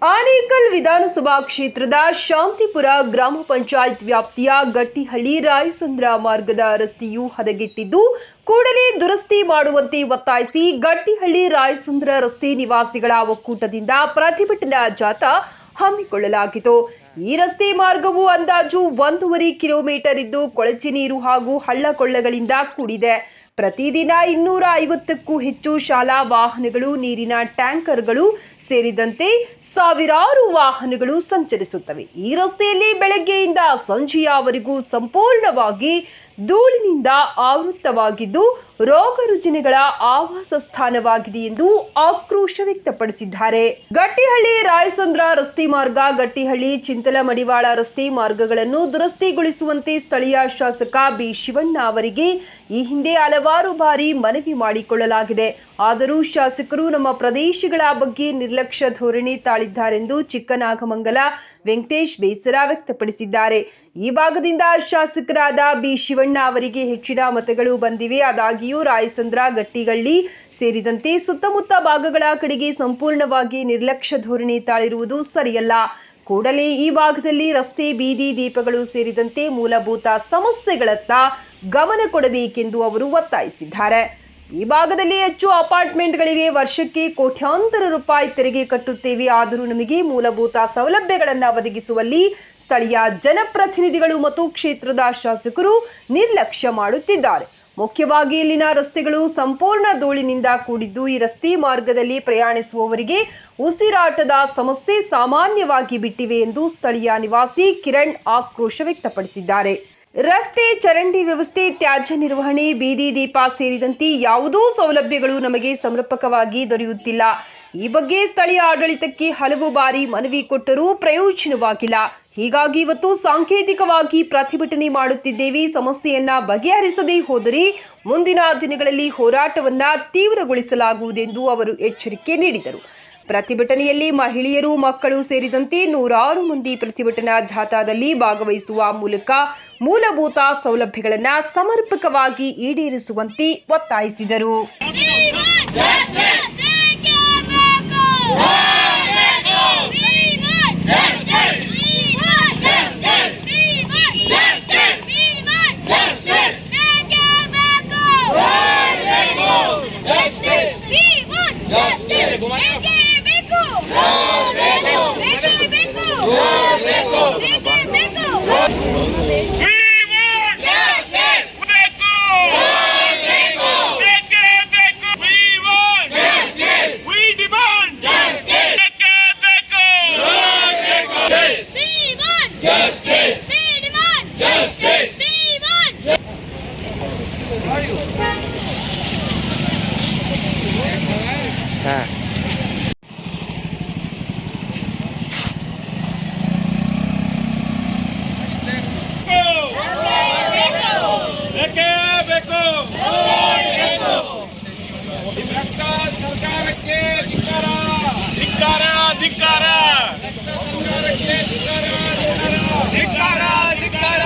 ಆನೇಕಲ್ ವಿಧಾನಸಭಾ ಕ್ಷೇತ್ರದ ಶಾಂತಿಪುರ ಗ್ರಾಮ ಪಂಚಾಯತ್ ವ್ಯಾಪ್ತಿಯ ಗಟ್ಟಿಹಳ್ಳಿ ರಾಯಸಂದ್ರ ಮಾರ್ಗದ ರಸ್ತೆಯು ಹದಗೆಟ್ಟಿದ್ದು ಕೂಡಲೇ ದುರಸ್ತಿ ಮಾಡುವಂತೆ ಒತ್ತಾಯಿಸಿ ಗಟ್ಟಿಹಳ್ಳಿ ರಾಯಸಂದ್ರ ರಸ್ತೆ ನಿವಾಸಿಗಳ ಒಕ್ಕೂಟದಿಂದ ಪ್ರತಿಭಟನಾ ಜಾಥಾ ಹಮ್ಮಿಕೊಳ್ಳಲಾಗಿತ್ತು. ಈ ರಸ್ತೆ ಮಾರ್ಗವು ಅಂದಾಜು 1.5 ಕಿಲೋಮೀಟರ್ ಇದ್ದು ಕೊಳಚೆ ನೀರು ಹಾಗೂ ಹಳ್ಳಕೊಳ್ಳಗಳಿಂದ ಕೂಡಿದೆ. ಪ್ರತಿದಿನ 250ಕ್ಕೂ ಹೆಚ್ಚು ಶಾಲಾ ವಾಹನಗಳು, ನೀರಿನ ಟ್ಯಾಂಕರ್ಗಳು ಸೇರಿದಂತೆ ಸಾವಿರಾರು ವಾಹನಗಳು ಸಂಚರಿಸುತ್ತವೆ. ಈ ರಸ್ತೆಯಲ್ಲಿ ಬೆಳಗ್ಗೆಯಿಂದ ಸಂಜೆಯವರೆಗೂ ಸಂಪೂರ್ಣವಾಗಿ ಧೂಳಿನಿಂದ ಆವೃತವಾಗಿದ್ದು ರೋಗ ರುಜಿನಗಳ ಆವಾಸ ಸ್ಥಾನವಾಗಿದೆ ಎಂದು ಆಕ್ರೋಶ ವ್ಯಕ್ತಪಡಿಸಿದ್ದಾರೆ. ಗಟ್ಟಿಹಳ್ಳಿ ರಾಯಸಂದ್ರ ರಸ್ತೆ ಮಾರ್ಗ, ಗಟ್ಟಿಹಳ್ಳಿ ಚಿಂತಲಮಡಿವಾಳ ರಸ್ತೆ ಮಾರ್ಗಗಳನ್ನು ದುರಸ್ತಿಗೊಳಿಸುವಂತೆ ಸ್ಥಳೀಯ ಶಾಸಕ ಬಿ ಶಿವಣ್ಣ ಅವರಿಗೆ ಈ ಹಿಂದೆ ಹಲವಾರು ಬಾರಿ ಮನವಿ ಮಾಡಿಕೊಳ್ಳಲಾಗಿದೆ. ಆದರೂ ಶಾಸಕರು ನಮ್ಮ ಪ್ರದೇಶಗಳ ಬಗ್ಗೆ ನಿರ್ಲಕ್ಷ್ಯ ಧೋರಣೆ ತಾಳಿದ್ದಾರೆಂದು ಚಿಕ್ಕನಾಗಮಂಗಲ ವೆಂಕಟೇಶ್ ಬೇಸರ ವ್ಯಕ್ತಪಡಿಸಿದ್ದಾರೆ. ಈ ಭಾಗದಿಂದ ಶಾಸಕರಾದ ಬಿ ಶಿವಣ್ಣ ಅವರಿಗೆ ಹೆಚ್ಚಿನ ಮತಗಳು ಬಂದಿವೆ. ಆದಾಗ್ಯೂ ರಾಯಸಂದ್ರ, ಗಟ್ಟಿಹಳ್ಳಿ ಸೇರಿದಂತೆ ಸುತ್ತಮುತ್ತ ಭಾಗಗಳ ಕಡೆಗೆ ಸಂಪೂರ್ಣವಾಗಿ ನಿರ್ಲಕ್ಷ್ಯ ಧೋರಣೆ ತಾಳಿರುವುದು ಸರಿಯಲ್ಲ. ಕೂಡಲೇ ಈ ಭಾಗದಲ್ಲಿ ರಸ್ತೆ, ಬೀದಿ ದೀಪಗಳು ಸೇರಿದಂತೆ ಮೂಲಭೂತ ಸಮಸ್ಯೆಗಳತ್ತ ಗಮನ ಕೊಡಬೇಕೆಂದು ಅವರು ಒತ್ತಾಯಿಸಿದ್ದಾರೆ. ಈ ಭಾಗದಲ್ಲಿ ಹೆಚ್ಚು ಅಪಾರ್ಟ್ಮೆಂಟ್ಗಳಿವೆ. ವರ್ಷಕ್ಕೆ ಕೋಟ್ಯಾಂತರ ರೂಪಾಯಿ ತೆರಿಗೆ ಕಟ್ಟುತ್ತೇವೆ. ಆದರೂ ನಮಗೆ ಮೂಲಭೂತ ಸೌಲಭ್ಯಗಳನ್ನು ಒದಗಿಸುವಲ್ಲಿ ಸ್ಥಳೀಯ ಜನಪ್ರತಿನಿಧಿಗಳು ಮತ್ತು ಕ್ಷೇತ್ರದ ಶಾಸಕರು ನಿರ್ಲಕ್ಷ್ಯ ಮಾಡುತ್ತಿದ್ದಾರೆ. ಮುಖ್ಯವಾಗಿ ಇಲ್ಲಿನ ರಸ್ತೆಗಳು ಸಂಪೂರ್ಣ ಧೂಳಿನಿಂದ ಕೂಡಿದ್ದು ಈ ರಸ್ತೆ ಮಾರ್ಗದಲ್ಲಿ ಪ್ರಯಾಣಿಸುವವರಿಗೆ ಉಸಿರಾಟದ ಸಮಸ್ಯೆ ಸಾಮಾನ್ಯವಾಗಿ ಬಿಟ್ಟಿವೆ ಎಂದು ಸ್ಥಳೀಯ ನಿವಾಸಿ ಕಿರಣ್ ಆಕ್ರೋಶ ವ್ಯಕ್ತಪಡಿಸಿದ್ದಾರೆ. ರಸ್ತೆ, ಚರಂಡಿ ವ್ಯವಸ್ಥೆ, ತ್ಯಾಜ್ಯ ನಿರ್ವಹಣೆ, ಬೀದಿ ದೀಪ ಸೇರಿದಂತೆ ಯಾವುದೂ ಸೌಲಭ್ಯಗಳು ನಮಗೆ ಸಮರ್ಪಕವಾಗಿ ದೊರೆಯುತ್ತಿಲ್ಲ. ಈ ಬಗ್ಗೆ ಸ್ಥಳೀಯ ಆಡಳಿತಕ್ಕೆ ಹಲವು ಬಾರಿ ಮನವಿ ಕೊಟ್ಟರೂ ಪ್ರಯೋಜನವಾಗಿಲ್ಲ. ಹೀಗಾಗಿ ಇವತ್ತು ಸಾಂಕೇತಿಕವಾಗಿ ಪ್ರತಿಭಟನೆ ಮಾಡುತ್ತಿದ್ದೇವೆ. ಸಮಸ್ಯೆಯನ್ನ ಬಗೆಹರಿಸದೇ ಹೋದರೆ ಮುಂದಿನ ದಿನಗಳಲ್ಲಿ ಹೋರಾಟವನ್ನ ತೀವ್ರಗೊಳಿಸಲಾಗುವುದೆಂದು ಅವರು ಎಚ್ಚರಿಕೆ ನೀಡಿದರು. ಪ್ರತಿಭಟನೆಯಲ್ಲಿ ಮಹಿಳೆಯರು, ಮಕ್ಕಳು ಸೇರಿದಂತೆ ನೂರಾರು ಮಂದಿ ಪ್ರತಿಭಟನಾ ಜಾಥಾದಲ್ಲಿ ಭಾಗವಹಿಸುವ ಮೂಲಕ ಮೂಲಭೂತ ಸೌಲಭ್ಯಗಳನ್ನು ಸಮರ್ಪಕವಾಗಿ ಈಡೇರಿಸುವಂತೆ ಒತ್ತಾಯಿಸಿದರು. ಸರ್ಕಾರಕ್ಕೆ ಧಿಕ್ಕಾರ, ಧಿಕ್ಕಾರ, ಧಿಕ್ಕಾರ, ಸರ್ಕಾರಕ್ಕೆ ಧಿಕ್ಕಾರ, ಧಿಕ್ಕಾರ, ಧಿಕ್ಕಾರ.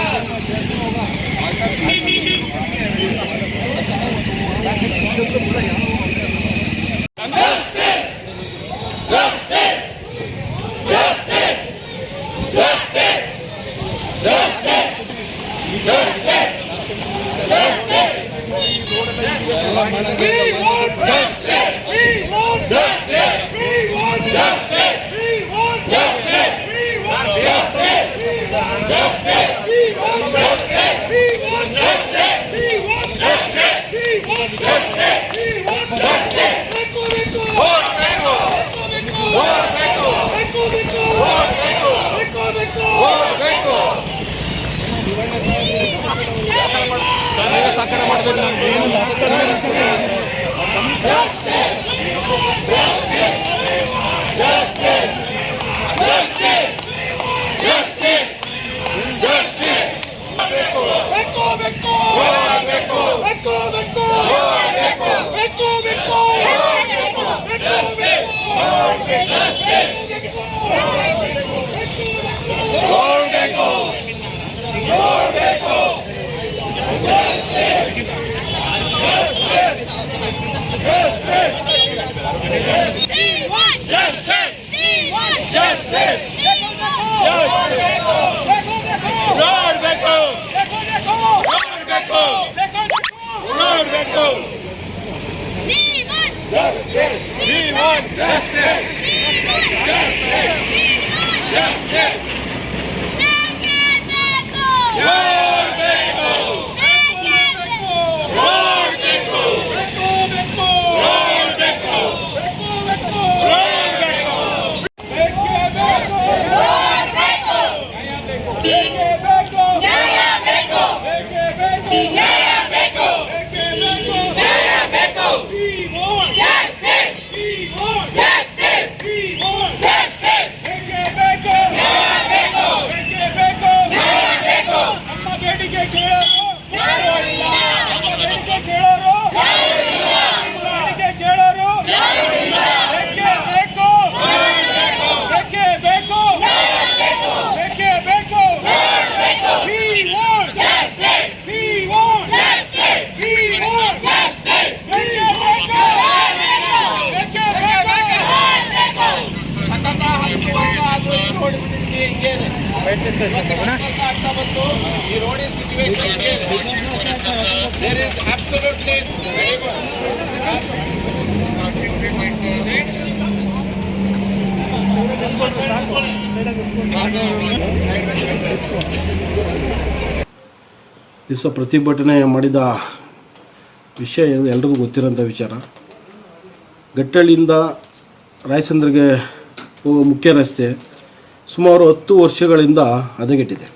ಸಾಕಾರ ಮಾಡಬೇಕು. ಈ ರೋಡಿನ situation there is absolutely very good. ದಿವಸ ಪ್ರತಿಭಟನೆ ಮಾಡಿದ ವಿಷಯ ಎಲ್ರಿಗೂ ಗೊತ್ತಿರೋಂಥ ವಿಚಾರ. ಗಟ್ಟಳ್ಳಿಯಿಂದ ರಾಯಚಂದ್ರಗೆ ಹೋಗುವ ಮುಖ್ಯ ರಸ್ತೆ ಸುಮಾರು 10 ವರ್ಷಗಳಿಂದ ಹದಗೆಟ್ಟಿದೆ.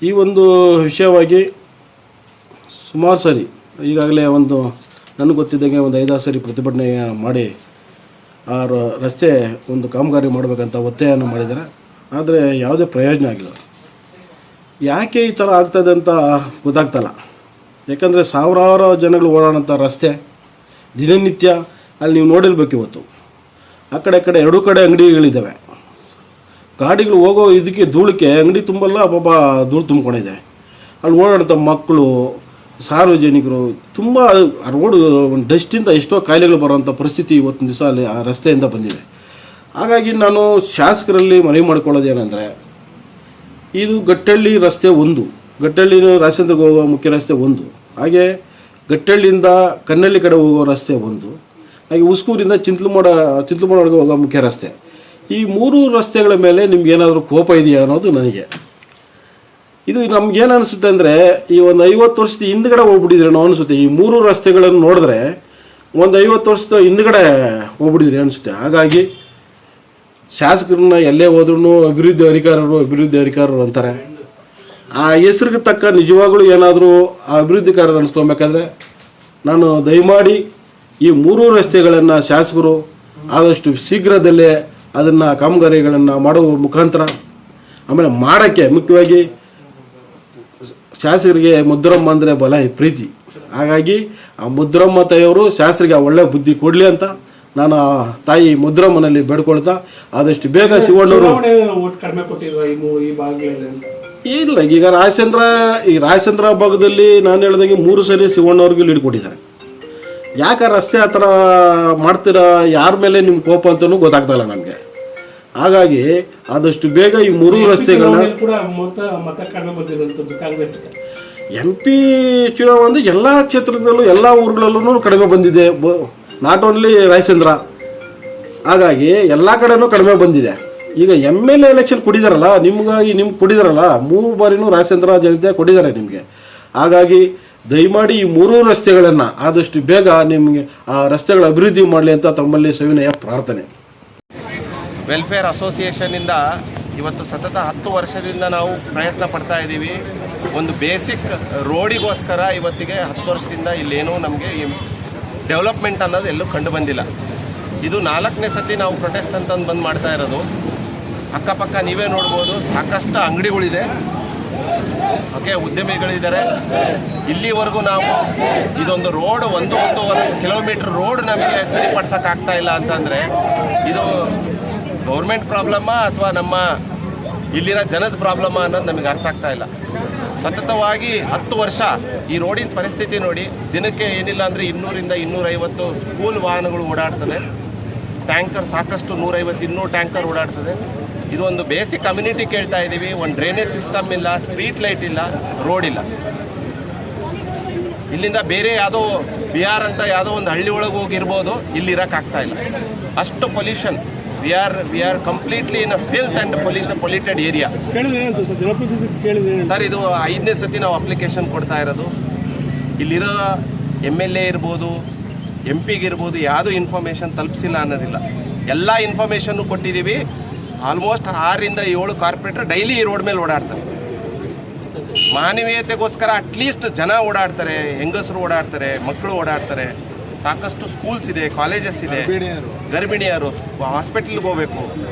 ಈ ಒಂದು ವಿಷಯವಾಗಿ ಸುಮಾರು ಸರಿ ಈಗಾಗಲೇ ನನಗೆ ಗೊತ್ತಿದ್ದಂಗೆ 5-6 ಸರಿ ಪ್ರತಿಭಟನೆ ಮಾಡಿ ಆ ರಸ್ತೆ ಕಾಮಗಾರಿ ಮಾಡಬೇಕಂತ ಒತ್ತಾಯವನ್ನು ಮಾಡಿದ್ದಾರೆ. ಆದರೆ ಯಾವುದೇ ಪ್ರಯೋಜನ ಆಗಿಲ್ಲ. ಯಾಕೆ ಈ ಥರ ಆಗ್ತದೆ ಅಂತ ಗೊತ್ತಾಗ್ತಲ್ಲ. ಯಾಕಂದರೆ ಸಾವಿರಾರು ಜನಗಳು ಓಡಾಡೋಂಥ ರಸ್ತೆ ದಿನನಿತ್ಯ ಅಲ್ಲಿ ನೀವು ನೋಡಿರ್ಬೇಕು. ಇವತ್ತು ಆ ಕಡೆ ಎರಡೂ ಕಡೆ ಅಂಗಡಿಗಳಿದ್ದಾವೆ. ಗಾಡಿಗಳು ಹೋಗೋ ಇದಕ್ಕೆ ಧೂಳಕ್ಕೆ ಅಂಗಡಿ ತುಂಬಲ್ಲ ಪಾಪ ಧೂಳು ತುಂಬಿಕೊಂಡಿದೆ. ಅಲ್ಲಿ ಓಡಾಡ್ತ ಮಕ್ಕಳು ಸಾರ್ವಜನಿಕರು ತುಂಬ ರೋಡ್ ಡಸ್ಟಿಂದ ಎಷ್ಟೋ ಕಾಯಿಲೆಗಳು ಬರೋವಂಥ ಪರಿಸ್ಥಿತಿ ಇವತ್ತಿನ ದಿವಸ ಅಲ್ಲಿ ಆ ರಸ್ತೆಯಿಂದ ಬಂದಿದೆ. ಹಾಗಾಗಿ ನಾನು ಶಾಸಕರಲ್ಲಿ ಮನವಿ ಮಾಡಿಕೊಳ್ಳೋದೇನೆಂದರೆ, ಇದು ಗಟ್ಟಳ್ಳಿ ರಸ್ತೆ ಒಂದು, ಗಟ್ಟಳ್ಳಿ ರಾಯಚಂದ್ರಗೆ ಹೋಗೋ ಮುಖ್ಯ ರಸ್ತೆ ಒಂದು, ಹಾಗೆ ಗಟ್ಟಳ್ಳಿಯಿಂದ ಕನ್ನಳ್ಳಿ ಕಡೆ ಹೋಗೋ ರಸ್ತೆ ಒಂದು, ಹಾಗೆ ಉಸ್ಕೂರಿಂದ ಚಿಂತ್ಲಮೋಡೊಳಗೆ ಹೋಗೋ ಮುಖ್ಯ ರಸ್ತೆ. ಈ 3 ರಸ್ತೆಗಳ ಮೇಲೆ ನಿಮ್ಗೇನಾದರೂ ಕೋಪ ಇದೆಯಾ ಅನ್ನೋದು ನನಗೆ. ಇದು ನಮ್ಗೇನು ಅನಿಸುತ್ತೆ ಅಂದರೆ, ಈ 50 ವರ್ಷದ ಹಿಂದ್ಗಡೆ ಹೋಗ್ಬಿಟ್ಟಿದ್ರೆ ನಾವು ಅನಿಸುತ್ತೆ. ಈ 3 ರಸ್ತೆಗಳನ್ನು ನೋಡಿದ್ರೆ 50 ವರ್ಷದ ಹಿಂದ್ಗಡೆ ಹೋಗ್ಬಿಟ್ಟಿದ್ರೆ ಅನಿಸುತ್ತೆ. ಹಾಗಾಗಿ ಶಾಸಕರನ್ನ ಎಲ್ಲೇ ಹೋದ್ರೂ ಅಭಿವೃದ್ಧಿ ಅಧಿಕಾರರು ಅಂತಾರೆ. ಆ ಹೆಸರಿಗೆ ತಕ್ಕ ನಿಜವಾಗ್ಲೂ ಏನಾದರೂ ಆ ಅಭಿವೃದ್ಧಿಕಾರರು ಅನಿಸ್ಕೊಬೇಕಾದ್ರೆ ನಾನು ದಯಮಾಡಿ ಈ 3 ರಸ್ತೆಗಳನ್ನು ಶಾಸಕರು ಆದಷ್ಟು ಶೀಘ್ರದಲ್ಲೇ ಅದನ್ನು ಕಾಮಗಾರಿಗಳನ್ನು ಮಾಡುವ ಮುಖಾಂತರ, ಆಮೇಲೆ ಮಾಡೋಕ್ಕೆ ಮುಖ್ಯವಾಗಿ ಶಾಸಕರಿಗೆ ಮುದ್ರಮ್ಮ ಅಂದರೆ ಬಲ ಪ್ರೀತಿ. ಹಾಗಾಗಿ ಆ ಮುದ್ರಮ್ಮ ತಾಯಿಯವರು ಶಾಸಕರಿಗೆ ಒಳ್ಳೆ ಬುದ್ಧಿ ಕೊಡಲಿ ಅಂತ ನಾನು ಆ ತಾಯಿ ಮುದ್ರಮ್ಮನಲ್ಲಿ ಬೇಡ್ಕೊಳ್ತಾ ಆದಷ್ಟು ಬೇಗ ಶಿವಣ್ಣವರು ಇಲ್ಲ. ಈಗ ರಾಯಚಂದ್ರ ಭಾಗದಲ್ಲಿ ನಾನು ಹೇಳ್ದಂಗೆ 3 ಸರಿ ಶಿವಣ್ಣವ್ರಿಗೆ ಲೀಡ್ ಕೊಟ್ಟಿದ್ದಾರೆ. ಯಾಕೆ ರಸ್ತೆ ಆ ಥರ ಮಾಡ್ತೀರಾ, ಯಾರ ಮೇಲೆ ನಿಮ್ಮ ಕೋಪ ಅಂತಲೂ ಗೊತ್ತಾಗ್ತಾಯಿಲ್ಲ ನಮಗೆ. ಹಾಗಾಗಿ ಆದಷ್ಟು ಬೇಗ ಈ 3 ರಸ್ತೆಗಳನ್ನ MP ಚುನಾವಣೆ ಎಲ್ಲ ಕ್ಷೇತ್ರದಲ್ಲೂ ಎಲ್ಲ ಊರುಗಳಲ್ಲೂ ಕಡಿಮೆ ಬಂದಿದೆ, ನಾಟ್ ಓನ್ಲಿ ರಾಯಚಂದ್ರ. ಹಾಗಾಗಿ ಎಲ್ಲ ಕಡೆನೂ ಕಡಿಮೆ ಬಂದಿದೆ. ಈಗ MLA ಎಲೆಕ್ಷನ್ ಕೊಟ್ಟಿದ್ದಾರಲ್ಲ, ನಿಮ್ಗೆ ಕೊಟ್ಟಿದ್ದಾರಲ್ಲ, 3 ಬಾರಿನೂ ರಾಯಚಂದ್ರ ಜನತೆ ಕೊಟ್ಟಿದ್ದಾರೆ ನಿಮಗೆ. ಹಾಗಾಗಿ ದಯಮಾಡಿ ಈ 3 ರಸ್ತೆಗಳನ್ನು ಆದಷ್ಟು ಬೇಗ ನಿಮಗೆ ಆ ರಸ್ತೆಗಳ ಅಭಿವೃದ್ಧಿ ಮಾಡಲಿ ಅಂತ ತಮ್ಮಲ್ಲಿ ಸವಿನಯ ಪ್ರಾರ್ಥನೆ. ವೆಲ್ಫೇರ್ ಅಸೋಸಿಯೇಷನ್ನಿಂದ ಇವತ್ತು ಸತತ 10 ವರ್ಷದಿಂದ ನಾವು ಪ್ರಯತ್ನ ಪಡ್ತಾ ಇದ್ದೀವಿ. ಒಂದು ಬೇಸಿಕ್ ರೋಡಿಗೋಸ್ಕರ ಇವತ್ತಿಗೆ 10 ವರ್ಷದಿಂದ ಇಲ್ಲೇನೂ ನಮಗೆ ಡೆವಲಪ್ಮೆಂಟ್ ಅನ್ನೋದು ಎಲ್ಲೂ ಕಂಡು ಬಂದಿಲ್ಲ. ಇದು 4ನೇ ಸತಿ ನಾವು ಪ್ರೊಟೆಸ್ಟ್ ಅಂತಂದು ಬಂದು ಮಾಡ್ತಾ ಇರೋದು. ಅಕ್ಕಪಕ್ಕ ನೀವೇ ನೋಡ್ಬೋದು, ಸಾಕಷ್ಟು ಅಂಗಡಿಗಳಿದೆ, ಓಕೆ, ಉದ್ಯಮಿಗಳಿದ್ದಾರೆ. ಇಲ್ಲಿವರೆಗೂ ನಾವು ಇದೊಂದು ರೋಡ್ 1.5 ಕಿಲೋಮೀಟ್ರ್ ರೋಡ್ ನಮಗೆ ಸರಿಪಡಿಸೋಕ್ಕಾಗ್ತಾ ಇಲ್ಲ ಅಂತಂದರೆ ಇದು ಗೌರ್ಮೆಂಟ್ ಪ್ರಾಬ್ಲಮ್ಮಾ ಅಥವಾ ನಮ್ಮ ಇಲ್ಲಿರೋ ಜನದ ಪ್ರಾಬ್ಲಮ್ಮಾ ಅನ್ನೋದು ನಮಗೆ ಅರ್ಥ ಆಗ್ತಾ ಇಲ್ಲ. ಸತತವಾಗಿ 10 ವರ್ಷ ಈ ರೋಡಿನ ಪರಿಸ್ಥಿತಿ ನೋಡಿ, ದಿನಕ್ಕೆ ಏನಿಲ್ಲ ಅಂದರೆ 200ರಿಂದ 250 ಸ್ಕೂಲ್ ವಾಹನಗಳು ಓಡಾಡ್ತದೆ. ಟ್ಯಾಂಕರ್ ಸಾಕಷ್ಟು 150-200 ಟ್ಯಾಂಕರ್ ಓಡಾಡ್ತದೆ. ಇದು ಒಂದು ಬೇಸಿಕ್ ಕಮ್ಯುನಿಟಿ ಕೇಳ್ತಾ ಇದ್ದೀವಿ. ಒಂದು ಡ್ರೈನೇಜ್ ಸಿಸ್ಟಮ್ ಇಲ್ಲ, ಸ್ಟ್ರೀಟ್ ಲೈಟ್ ಇಲ್ಲ, ರೋಡ್ ಇಲ್ಲ. ಇಲ್ಲಿಂದ ಬೇರೆ ಯಾವುದೋ ಬಿಹಾರ್ ಅಂತ ಯಾವುದೋ ಒಂದು ಹಳ್ಳಿ ಒಳಗೆ ಹೋಗಿರ್ಬೋದು, ಇಲ್ಲಿ ಇರೋಕ್ಕಾಗ್ತಾ ಇಲ್ಲ, ಅಷ್ಟು pollution. We are completely in a filth and polluted area. Sir, ಇದು 5ನೇ ಸತಿ ನಾವು ಅಪ್ಲಿಕೇಶನ್ ಕೊಡ್ತಾ ಇರೋದು. ಇಲ್ಲಿರೋ MLA ಇರ್ಬೋದು, MP ಗಿರ್ಬೋದು, ಯಾವುದೂ ಇನ್ಫಾರ್ಮೇಷನ್ ತಲುಪಿಸಿಲ್ಲ ಅನ್ನೋದಿಲ್ಲ. ಎಲ್ಲ ಇನ್ಫಾರ್ಮೇಷನ್ನು ಕೊಟ್ಟಿದ್ದೀವಿ. ಆಲ್ಮೋಸ್ಟ್ 6ರಿಂದ 7 ಕಾರ್ಪೊರೇಟರ್ ಡೈಲಿ ಈ ರೋಡ್ ಮೇಲೆ ಓಡಾಡ್ತಾರೆ. ಮಾನವೀಯತೆಗೋಸ್ಕರ ಅಟ್ಲೀಸ್ಟ್ ಜನ ಓಡಾಡ್ತಾರೆ, ಹೆಂಗಸರು ಓಡಾಡ್ತಾರೆ, ಮಕ್ಕಳು ಓಡಾಡ್ತಾರೆ. ಸಾಕಷ್ಟು ಸ್ಕೂಲ್ಸ್ ಇದೆ, ಕಾಲೇಜಸ್ ಇದೆ, ಗರ್ಭಿಣಿಯರು ಹಾಸ್ಪಿಟ್ಲಿಗೆ ಹೋಗಬೇಕು.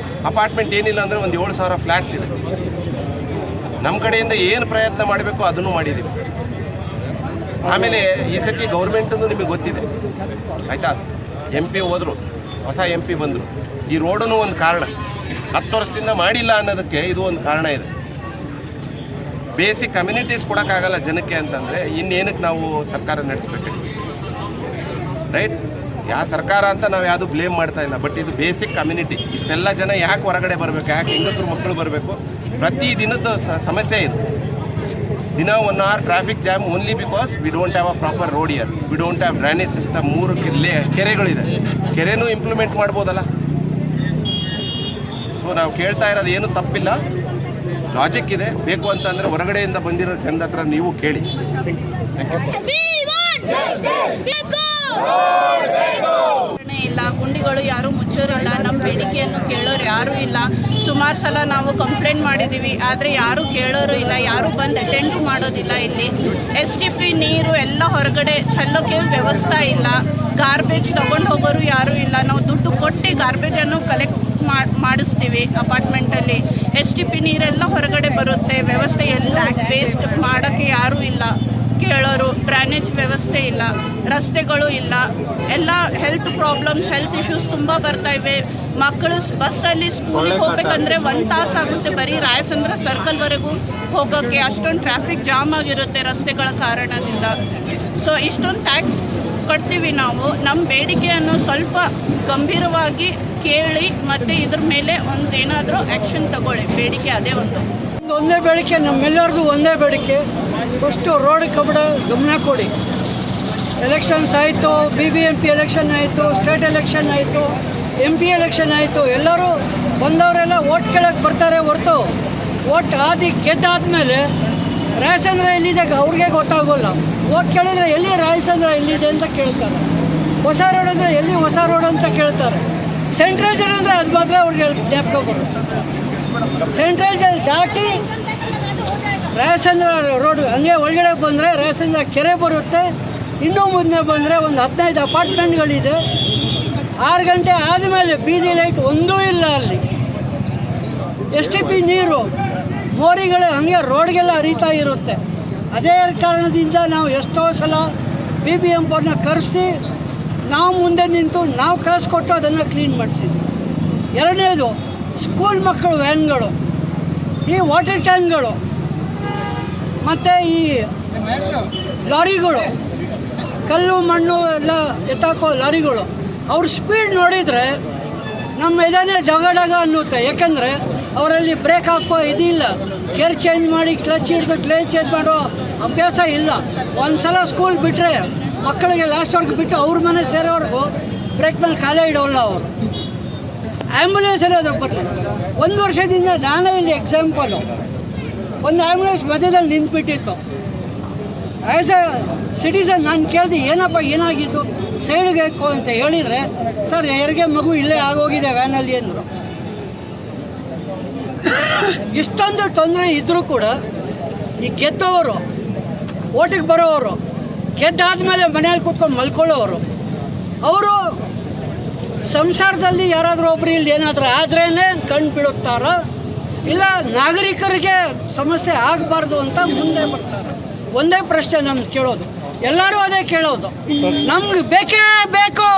ಅಪಾರ್ಟ್ಮೆಂಟ್ ಏನಿಲ್ಲ ಅಂದರೆ ಒಂದು 7,000 ಫ್ಲ್ಯಾಟ್ಸ್ ಇದೆ. ನಮ್ಮ ಕಡೆಯಿಂದ ಏನು ಪ್ರಯತ್ನ ಮಾಡಬೇಕು ಅದನ್ನು ಮಾಡಿದ್ದೀವಿ. ಆಮೇಲೆ ಈ ಸತಿ ಗೌರ್ಮೆಂಟನ್ನು ನಿಮಗೆ ಗೊತ್ತಿದೆ, ಆಯಿತಾ? MP ಹೋದರು, ಹೊಸ MP ಬಂದರು. ಈ ರೋಡೂ ಒಂದು ಕಾರಣ. 10 ವರ್ಷದಿಂದ ಮಾಡಿಲ್ಲ ಅನ್ನೋದಕ್ಕೆ ಇದು ಒಂದು ಕಾರಣ ಇದೆ. ಬೇಸಿಕ್ ಕಮ್ಯುನಿಟೀಸ್ ಕೊಡೋಕ್ಕಾಗಲ್ಲ ಜನಕ್ಕೆ ಅಂತಂದರೆ ಇನ್ನೇನಕ್ಕೆ ನಾವು ಸರ್ಕಾರ ನಡೆಸಬೇಕು? ರೈಟ್? ಯಾವ ಸರ್ಕಾರ ಅಂತ ನಾವು ಯಾವುದು ಬ್ಲೇಮ್ ಮಾಡ್ತಾ ಇಲ್ಲ, ಬಟ್ ಇದು ಬೇಸಿಕ್ ಕಮ್ಯುನಿಟಿ. ಇಷ್ಟೆಲ್ಲ ಜನ ಯಾಕೆ ಹೊರಗಡೆ ಬರಬೇಕು, ಯಾಕೆ ಹೆಂಗಸರು ಮಕ್ಕಳು ಬರಬೇಕು? ಪ್ರತಿ ದಿನದ ಸಮಸ್ಯೆ ಇದು. ದಿನ 1 hour traffic jam only because we don't have a proper road here, we don't have drainage system. 3 ಕೆರೆಗಳಿದೆ, ಕೆರೆನೂ ಇಂಪ್ಲಿಮೆಂಟ್ ಮಾಡ್ಬೋದಲ್ಲ. ಸೊ ನಾವು ಕೇಳ್ತಾ ಇರೋದು ಏನು ತಪ್ಪಿಲ್ಲ, ಲಾಜಿಕ್ ಇದೆ. ಬೇಕು ಅಂತಂದರೆ ಹೊರಗಡೆಯಿಂದ ಬಂದಿರೋ ಜನದ ಹತ್ರ ನೀವು ಕೇಳಿ. ಇಲ್ಲ, ಗುಂಡಿಗಳು ಯಾರೂ ಮುಚ್ಚೋರಿಲ್ಲ, ನಮ್ಮ ಬೇಡಿಕೆಯನ್ನು ಕೇಳೋರು ಯಾರೂ ಇಲ್ಲ. ಸುಮಾರು ಸಲ ನಾವು ಕಂಪ್ಲೇಂಟ್ ಮಾಡಿದ್ದೀವಿ, ಆದರೆ ಯಾರೂ ಕೇಳೋರು ಇಲ್ಲ, ಯಾರೂ ಬಂದು ಅಟೆಂಡು ಮಾಡೋದಿಲ್ಲ. ಇಲ್ಲಿ STP ನೀರು ಎಲ್ಲ ಹೊರಗಡೆ ಚೆಲ್ಲೋಕ್ಕೆ ವ್ಯವಸ್ಥೆ ಇಲ್ಲ. ಗಾರ್ಬೇಜ್ ತೊಗೊಂಡು ಹೋಗೋರು ಯಾರೂ ಇಲ್ಲ. ನಾವು ದುಡ್ಡು ಕೊಟ್ಟು ಗಾರ್ಬೇಜನ್ನು ಕಲೆಕ್ಟ್ ಮಾಡಿಸ್ತೀವಿ ಅಪಾರ್ಟ್ಮೆಂಟಲ್ಲಿ. STP ನೀರೆಲ್ಲ ಹೊರಗಡೆ ಬರುತ್ತೆ. ವ್ಯವಸ್ಥೆ ಎಲ್ಲ ವೇಸ್ಟ್ ಮಾಡೋಕ್ಕೆ ಯಾರೂ ಇಲ್ಲ, ಕೇಳೋರು. ಡ್ರೈನೇಜ್ ವ್ಯವಸ್ಥೆ ಇಲ್ಲ, ರಸ್ತೆಗಳು ಇಲ್ಲ. ಎಲ್ಲ ಹೆಲ್ತ್ ಪ್ರಾಬ್ಲಮ್ಸ್, ಹೆಲ್ತ್ ಇಶ್ಯೂಸ್ ತುಂಬ ಬರ್ತಾ ಇವೆ. ಮಕ್ಕಳು ಬಸ್ಸಲ್ಲಿ ಸ್ಕೂಲಿಗೆ ಹೋಗ್ಬೇಕಂದ್ರೆ 1 ತಾಸು ಆಗುತ್ತೆ ಬರೀ ರಾಯಸಂದ್ರ ಸರ್ಕಲ್ವರೆಗೂ ಹೋಗೋಕ್ಕೆ. ಅಷ್ಟೊಂದು ಟ್ರಾಫಿಕ್ ಜಾಮ್ ಆಗಿರುತ್ತೆ ರಸ್ತೆಗಳ ಕಾರಣದಿಂದ. ಸೊ ಇಷ್ಟೊಂದು ಟ್ಯಾಕ್ಸ್ ಕಟ್ತೀವಿ ನಾವು. ನಮ್ಮ ಬೇಡಿಕೆಯನ್ನು ಸ್ವಲ್ಪ ಗಂಭೀರವಾಗಿ ಕೇಳಿ ಮತ್ತು ಇದ್ರ ಮೇಲೆ ಒಂದು ಏನಾದರೂ ಆ್ಯಕ್ಷನ್ ತಗೊಳ್ಳಿ. ಬೇಡಿಕೆ ಅದೇ ಒಂದೇ ಬೇಡಿಕೆ, ನಮ್ಮೆಲ್ಲರಿಗೂ ಒಂದೇ ಬೇಡಿಕೆ. ಫಸ್ಟು ರೋಡ್ ಕಬಡ ಗಮನ ಕೊಡಿ. ಎಲೆಕ್ಷನ್ಸ್ ಆಯಿತು, BBMP ಎಲೆಕ್ಷನ್ ಆಯಿತು, ಸ್ಟೇಟ್ ಎಲೆಕ್ಷನ್ ಆಯಿತು, MP ಎಲೆಕ್ಷನ್ ಆಯಿತು. ಎಲ್ಲರೂ ಬಂದವರೆಲ್ಲ ಓಟ್ ಕೇಳೋಕ್ಕೆ ಬರ್ತಾರೆ ಹೊರತು ಓಟ್ ಗೆದ್ದಾದ್ಮೇಲೆ ರಾಯಸಂದ್ರ ಎಲ್ಲಿದೆ ಅವ್ರಿಗೆ ಗೊತ್ತಾಗೋಲ್ಲ. ಓಟ್ ಕೇಳಿದರೆ ಎಲ್ಲಿ ರಾಯಸಂದ್ರ ಎಲ್ಲಿದೆ ಅಂತ ಕೇಳ್ತಾರೆ. ಹೊಸ ರೋಡ್ ಅಂದರೆ ಎಲ್ಲಿ ಹೊಸ ರೋಡ್ ಅಂತ ಕೇಳ್ತಾರೆ. ಸೆಂಟ್ರಲ್ ಜೈಲ್ ಅಂದರೆ ಅದು ಮಾತ್ರ ಅವ್ರಿಗೆ ಜ್ಞಾಪಕ ಬರುತ್ತೆ. ಸೆಂಟ್ರಲ್ ಜೈಲ್ ದಾಟಿ ರಾಯಸಂದ್ರ ರೋಡ್ ಹಂಗೆ ಒಳಗಡೆ ಬಂದರೆ ರಾಯಸಂದ್ರ ಕೆರೆ ಬರುತ್ತೆ. ಇನ್ನೂ ಮುಂದೆ ಬಂದರೆ ಒಂದು 15 ಅಪಾರ್ಟ್ಮೆಂಟ್ಗಳಿದೆ. 6 ಗಂಟೆ ಆದಮೇಲೆ ಬೀದಿ ಲೈಟ್ ಒಂದೂ ಇಲ್ಲ ಅಲ್ಲಿ. STP ನೀರು ಮೋರಿಗಳು ಹಂಗೆ ರೋಡ್ಗೆಲ್ಲ ಹರಿತಾ ಇರುತ್ತೆ. ಅದೇ ಕಾರಣದಿಂದ ನಾವು ಎಷ್ಟೋ ಸಲ BBMP ಅವ್ರನ್ನ ಕರೆಸಿ ನಾವು ಮುಂದೆ ನಿಂತು ನಾವು ಕಾಸು ಕೊಟ್ಟು ಅದನ್ನು ಕ್ಲೀನ್ ಮಾಡಿಸಿದ್ವಿ. ಎರಡನೇದು ಸ್ಕೂಲ್ ಮಕ್ಕಳು ವ್ಯಾನ್ಗಳು, ಈ ವಾಟರ್ ಟ್ಯಾಂಕ್ಗಳು ಮತ್ತು ಈ ಲಾರಿಗಳು, ಕಲ್ಲು ಮಣ್ಣು ಎಲ್ಲ ಎತ್ತಾಕೋ ಲಾರಿಗಳು, ಅವ್ರ ಸ್ಪೀಡ್ ನೋಡಿದರೆ ನಮ್ಮ ಇದನ್ನೇ ಡಗ ಅನ್ನುತ್ತೆ. ಯಾಕೆಂದರೆ ಅವರಲ್ಲಿ ಬ್ರೇಕ್ ಹಾಕೋ ಇದಿಲ್ಲ, ಗೇರ್ ಚೇಂಜ್ ಮಾಡಿ ಕ್ಲಚ್ ಹಿಡಿದು ಕ್ಲೇಜ್ ಚೇಂಜ್ ಮಾಡೋ ಅಭ್ಯಾಸ ಇಲ್ಲ. ಒಂದು ಸಲ ಸ್ಕೂಲ್ ಬಿಟ್ಟರೆ ಮಕ್ಕಳಿಗೆ ಲಾಸ್ಟ್ವರೆಗೂ ಬಿಟ್ಟು ಅವ್ರ ಮನೆ ಸೇರೋವರೆಗೂ ಬ್ರೇಕ್ ಮೇಲೆ ಕಾಲೇ ಇಡೋಲ್ಲ ಅವರು. ಆ್ಯಂಬುಲೆನ್ಸ್ ಅದ್ರ ಬಗ್ಗೆ 1 ವರ್ಷದಿಂದ ನಾನೇ ಇಲ್ಲಿ ಎಕ್ಸಾಂಪಲು. ಒಂದು ಆ್ಯಂಬುಲೆನ್ಸ್ ಮಧ್ಯದಲ್ಲಿ ನಿಂತುಬಿಟ್ಟಿತ್ತು. ಆ್ಯಸ್ ಎ ಸಿಟಿಸನ್ ನಾನು ಕೇಳಿದೆ, ಏನಪ್ಪ ಏನಾಗಿತ್ತು, ಸೈಡ್ಗೆ ಹಾಕೋ ಅಂತ ಹೇಳಿದರೆ, ಸರ್ ಹೆರಿಗೆ ಮಗು ಇಲ್ಲೇ ಆಗೋಗಿದೆ ವ್ಯಾನಲ್ಲಿ ಅಂದರು. ಇಷ್ಟೊಂದು ತೊಂದರೆ ಇದ್ದರೂ ಕೂಡ ಈ ಗೆದ್ದವರು, ಓಟಿಗೆ ಬರೋವರು, ಗೆದ್ದಾದ್ಮೇಲೆ ಮನೆಯಲ್ಲಿ ಕೂತ್ಕೊಂಡು ಮಲ್ಕೊಳ್ಳೋರು, ಅವರು ಸಂಸಾರದಲ್ಲಿ ಯಾರಾದರೂ ಒಬ್ಬರು ಇಲ್ಲಿ ಏನಾದರೂ ಆದ್ರೇ ಕಣ್ಣು ಬಿಡುತ್ತಾರೋ, ಇಲ್ಲ ನಾಗರಿಕರಿಗೆ ಸಮಸ್ಯೆ ಆಗಬಾರ್ದು ಅಂತ ಮುಂದೆ ಬರ್ತಾರೆ. ಒಂದೇ ಪ್ರಶ್ನೆ ನಮ್ಗೆ ಕೇಳೋದು, ಎಲ್ಲರೂ ಅದೇ ಕೇಳೋದು, ನಮ್ಗೆ ಬೇಕೇ ಬೇಕು.